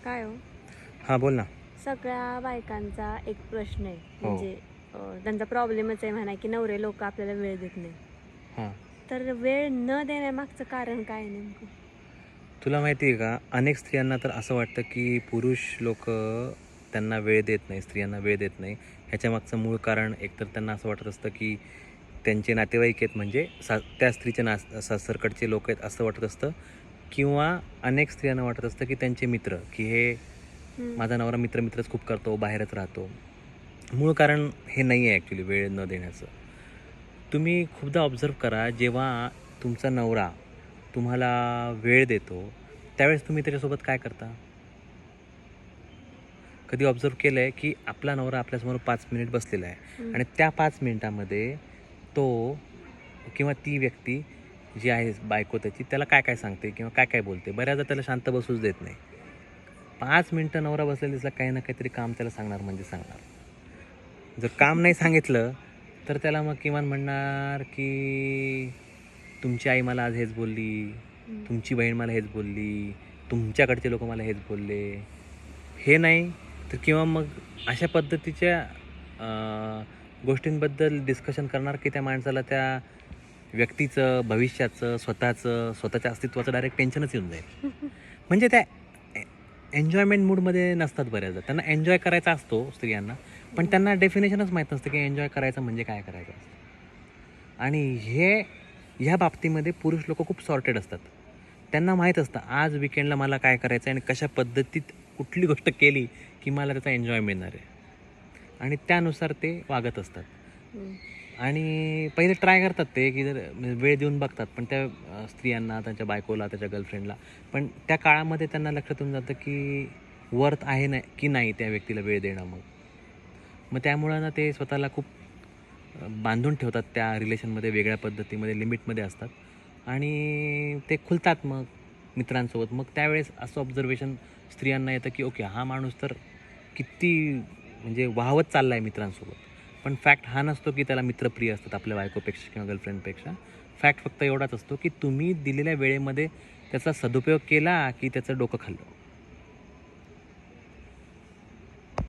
काय हो? हां, बोल ना. सगळ्या बायकांचा एक प्रश्न आहे. हो. म्हणजे त्यांचा प्रॉब्लेमच आहे म्हणा की नवरे लोक आपल्याला वेळ देत नाही. हां. तर वेळ न देण्यामागचं कारण काय आहे नेमकं? तुला माहिती आहे का, अनेक स्त्रियांना तर असं वाटतं, की पुरुष लोकं त्यांना वेळ देत नाही, स्त्रियांना वेळ देत नाही. ह्याच्यामागचं मूळ कारण एकतर त्यांना असं वाटत असतं, की त्यांचे नातेवाईक आहेत म्हणजे त्या स्त्रीचे सासरकडचे लोक आहेत असं वाटत असतं किंवा अनेक स्त्रियांना वाटत असतं, की त्यांचे मित्र, की हे हं. माझा नवरा मित्रच खूप करतो, बाहेरच राहतो. मूळ कारण हे नाही आहे ॲक्च्युली वेळ न देण्याचं. तुम्ही खूपदा ऑब्झर्व करा, जेव्हा तुमचा नवरा तुम्हाला वेळ देतो, त्यावेळेस तुम्ही त्याच्यासोबत काय करता? कधी ऑब्झर्व केलं आहे, की आपला नवरा आपल्यासमोर 5 मिनिट बसलेला आहे हं. आणि त्या 5 मिनिटामध्ये तो किंवा ती व्यक्ती जी आहे बायको त्याची, त्याला काय-काय सांगते किंवा काय-काय बोलते. बऱ्याचदा त्याला शांत बसूच देत नाही. 5 मिनिटं नवरा बसलेला दिसला, काही ना काहीतरी काम त्याला सांगणार म्हणजे सांगणार. जर काम नाही सांगितलं, तर त्याला मग किमान म्हणणार, की तुमची आई मला आज हेच बोलली, हं. तुमची बहीण मला हेच बोलली, तुमच्याकडचे लोकं मला हेच बोलले. हे नाही तर किंवा मग अशा पद्धतीच्या गोष्टींबद्दल डिस्कशन करणार, की त्या माणसाला त्या व्यक्तीचं, भविष्याचं, स्वतःच्या अस्तित्वाचं डायरेक्ट टेन्शनच येऊन जाईल. म्हणजे त्या एन्जॉयमेंट मूडमध्ये नसतात बऱ्याचदा. त्यांना एन्जॉय करायचा असतो स्त्रियांना, पण हं. त्यांना डेफिनेशनच माहीत नसतं, की एन्जॉय करायचं म्हणजे काय करायचं असतं. आणि ह्या बाबतीमध्ये पुरुष लोकं खूप सॉर्टेड असतात. त्यांना माहीत असतं आज वीकेंडला मला काय करायचं आहे आणि कशा पद्धतीत कुठली गोष्ट केली, की मला त्याचा एन्जॉय मिळणार आहे. आणि त्यानुसार ते वागत असतात. हं. आणि पहिले ट्राय करतात ते, की जर म्हणजे वेळ देऊन बघतात. पण त्या स्त्रियांना, त्यांच्या बायकोला, त्याच्या गर्लफ्रेंडला. पण त्या काळामध्ये त्यांना लक्षात येऊन जातं, की वर्थ आहे ना की नाही त्या व्यक्तीला वेळ देणं मग. मग त्यामुळं ना ते स्वतःला खूप बांधून ठेवतात त्या रिलेशनमध्ये वेगळ्या पद्धतीमध्ये, लिमिटमध्ये असतात. आणि ते खुलतात मग मित्रांसोबत. मग त्यावेळेस असं ऑब्झर्वेशन स्त्रियांना येतं, की ओके हा माणूस तर किती म्हणजे वाहवत चालला आहे मित्रांसोबत. पण फॅक्ट हा नसतो, की त्याला मित्रप्रिय असतात आपल्या बायकोपेक्षा किंवा गर्लफ्रेंडपेक्षा. फॅक्ट फक्त एवढाच असतो, की तुम्ही दिलेल्या वेळेमध्ये त्याचा सदुपयोग केला, की त्याचं डोकं खाल्लं.